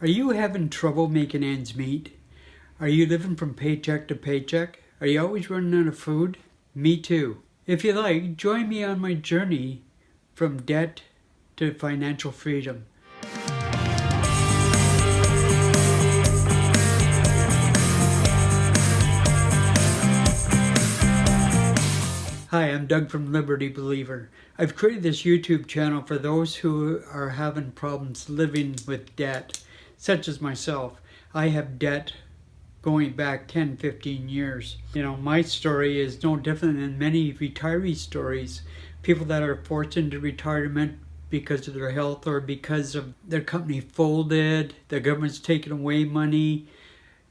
Are you having trouble making ends meet? Are you living from paycheck to paycheck? Are you always running out of food? Me too. If you like, join me on my journey from debt to financial freedom. Hi, I'm Doug from Liberty Believer. I've created this YouTube channel for those who are having problems living with debt, such as myself. I have debt going back 10, 15 years. My story is no different than many retiree stories. People that are forced into retirement because of their health or because of their company folded, the government's taking away money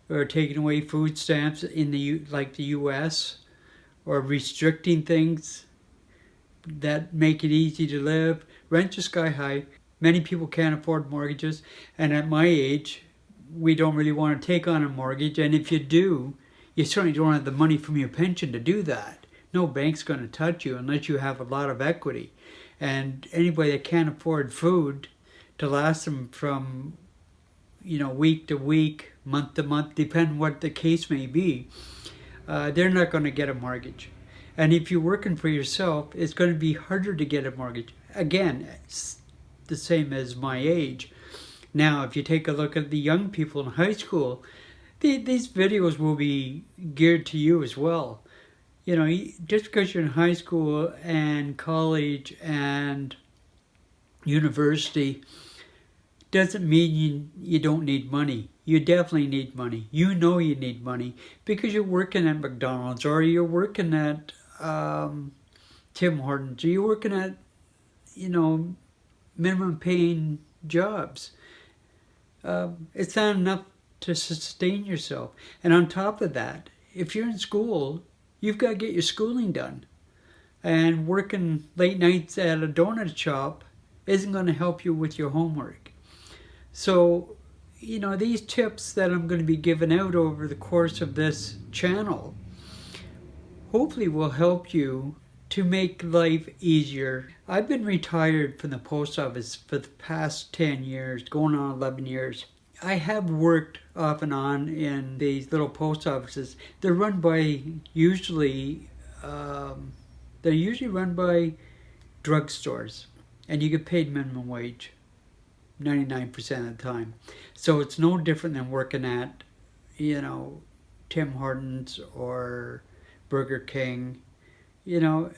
or taking away food stamps in the US, or restricting things that make it easy to live. Rents are sky high. Many people can't afford mortgages. And at my age, we don't really want to take on a mortgage. And if you do, you certainly don't have the money from your pension to do that. No bank's going to touch you unless you have a lot of equity. And anybody that can't afford food to last them from week to week, month to month, depending what the case may be, they're not going to get a mortgage. And if you're working for yourself, it's going to be harder to get a mortgage. Again, it's the same as my age. Now, if you take a look at the young people in high school, these videos will be geared to you as well. Just because you're in high school and college and university doesn't mean you don't need money. You definitely need money. You know you need money because you're working at McDonald's, or you're working at Tim Hortons, or you're working at, minimum paying jobs. It's not enough to sustain yourself. And on top of that, if you're in school, you've got to get your schooling done. And working late nights at a donut shop isn't going to help you with your homework. So, these tips that I'm going to be giving out over the course of this channel hopefully will help you to make life easier. I've been retired from the post office for the past 10 years, going on 11 years. I have worked off and on in these little post offices. They're run by usually run by drugstores, and you get paid minimum wage 99% of the time. So it's no different than working at, Tim Hortons or Burger King. You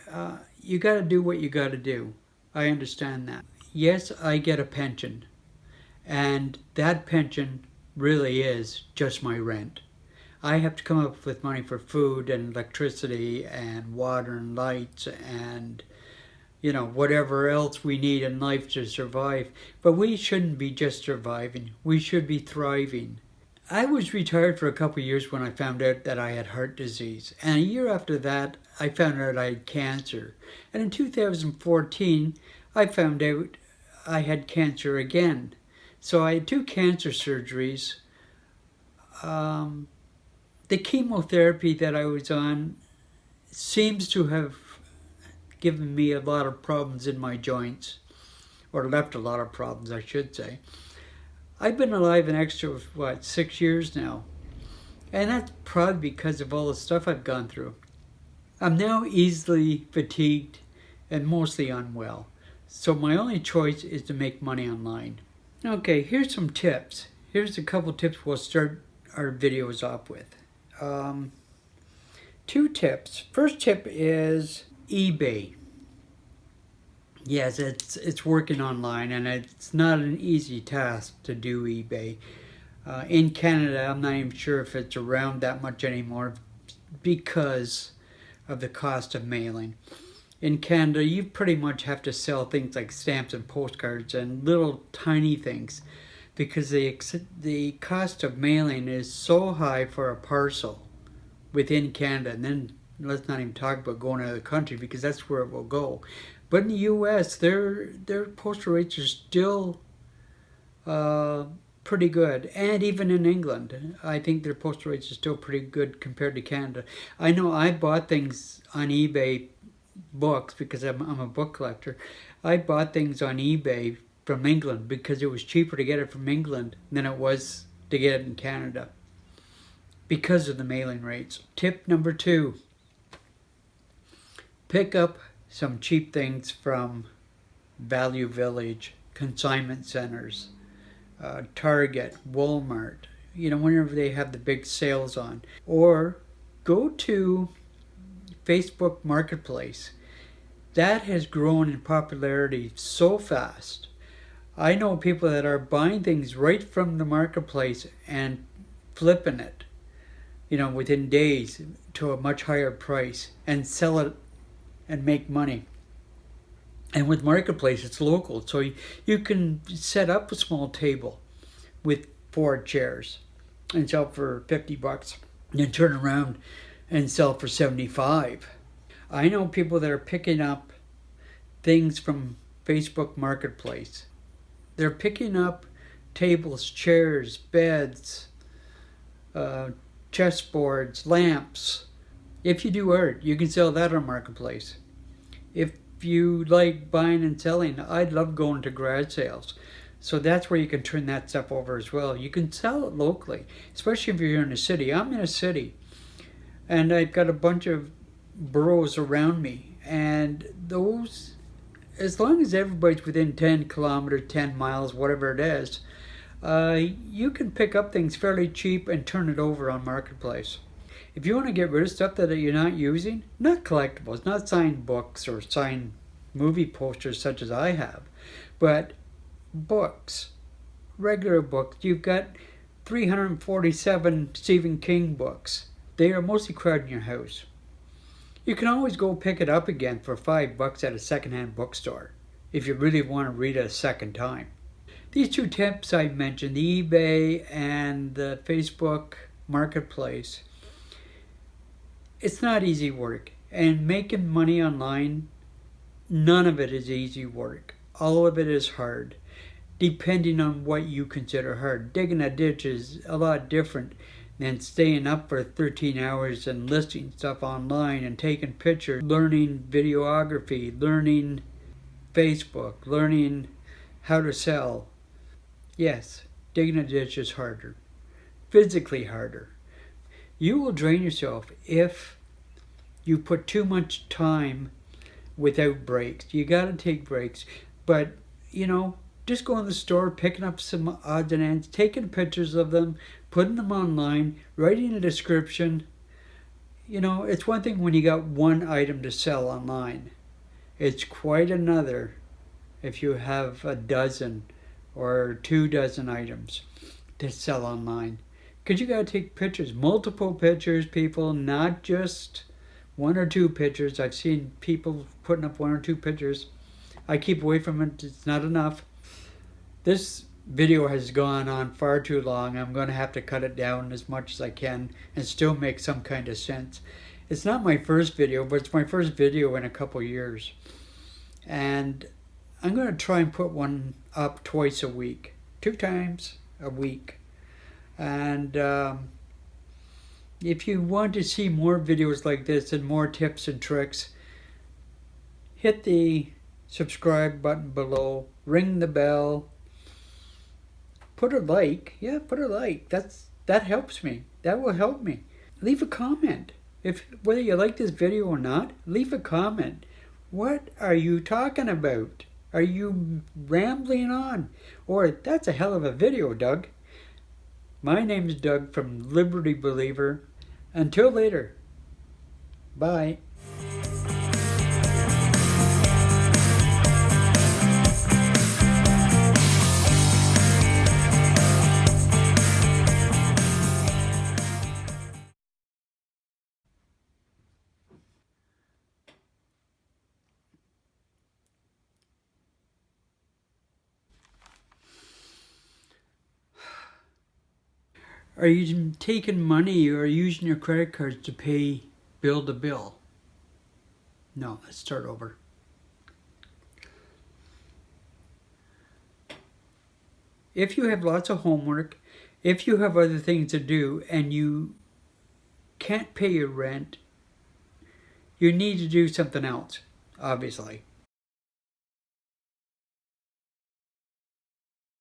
got to do what you got to do. I understand that. Yes, I get a pension. And that pension really is just my rent. I have to come up with money for food and electricity and water and lights and whatever else we need in life to survive. But we shouldn't be just surviving. We should be thriving. I was retired for a couple of years when I found out that I had heart disease. And a year after that, I found out I had cancer. And in 2014, I found out I had cancer again. So I had 2 cancer surgeries. The chemotherapy that I was on seems to have given me a lot of problems in my joints, or left a lot of problems, I should say. I've been alive an extra, 6 years now. And that's probably because of all the stuff I've gone through. I'm now easily fatigued and mostly unwell. So my only choice is to make money online. Okay, here's some tips. Here's a couple tips we'll start our videos off with. 2 tips. First tip is eBay. Yes, it's working online, and it's not an easy task to do eBay. In Canada, I'm not even sure if it's around that much anymore because of the cost of mailing. In Canada, you pretty much have to sell things like stamps and postcards and little tiny things because the cost of mailing is so high for a parcel within Canada. And then let's not even talk about going out of the country, because that's where it will go. But in the US, their postal rates are still pretty good. And even in England, I think their postal rates are still pretty good compared to Canada. I know I bought things on eBay, books, because I'm a book collector. I bought things on eBay from England because it was cheaper to get it from England than it was to get it in Canada because of the mailing rates. Tip number 2, pick up some cheap things from Value Village, consignment centers, Target, Walmart, whenever they have the big sales on. Or go to Facebook Marketplace. That has grown in popularity so fast. I know people that are buying things right from the marketplace and flipping it, within days to a much higher price and sell it and make money. And with Marketplace, it's local. So you can set up a small table with 4 chairs and sell for $50. And then turn around and sell for $75. I know people that are picking up things from Facebook Marketplace. They're picking up tables, chairs, beds, chessboards, lamps. If you do art, you can sell that on Marketplace. If you like buying and selling, I'd love going to garage sales. So that's where you can turn that stuff over as well. You can sell it locally, especially if you're in a city. I'm in a city, and I've got a bunch of boroughs around me. And those, as long as everybody's within 10 kilometers, 10 miles, whatever it is, you can pick up things fairly cheap and turn it over on Marketplace. If you want to get rid of stuff that you're not using, not collectibles, not signed books or signed movie posters such as I have, but books, regular books. You've got 347 Stephen King books. They are mostly crowding your house. You can always go pick it up again for $5 at a secondhand bookstore if you really want to read it a second time. These 2 tips I mentioned, the eBay and the Facebook Marketplace, it's not easy work. And making money online, none of it is easy work. All of it is hard, depending on what you consider hard. Digging a ditch is a lot different than staying up for 13 hours and listing stuff online and taking pictures, learning videography, learning Facebook, learning how to sell. Yes, digging a ditch is harder, physically harder. You will drain yourself if you put too much time without breaks. You got to take breaks. But, just go in the store, picking up some odds and ends, taking pictures of them, putting them online, writing a description. It's one thing when you got one item to sell online. It's quite another if you have a dozen or 2 dozen items to sell online. Because you got to take pictures, multiple pictures, people, not just 1 or 2 pictures. I've seen people putting up 1 or 2 pictures. I keep away from it. It's not enough. This video has gone on far too long. I'm going to have to cut it down as much as I can and still make some kind of sense. It's not my first video, but it's my first video in a couple years. And I'm going to try and put one up twice a week, 2 times a week. And if you want to see more videos like this and more tips and tricks, hit the subscribe button below, ring the bell, put a like. Yeah, put a like. That helps me. That will help me. Leave a comment. Whether you like this video or not, leave a comment. What are you talking about? Are you rambling on? Or that's a hell of a video, Doug. My name is Doug from Liberty Believer. Until later. Bye. Are you taking money or using your credit cards to pay bill to bill? No, let's start over. If you have lots of homework, if you have other things to do and you can't pay your rent, you need to do something else, obviously.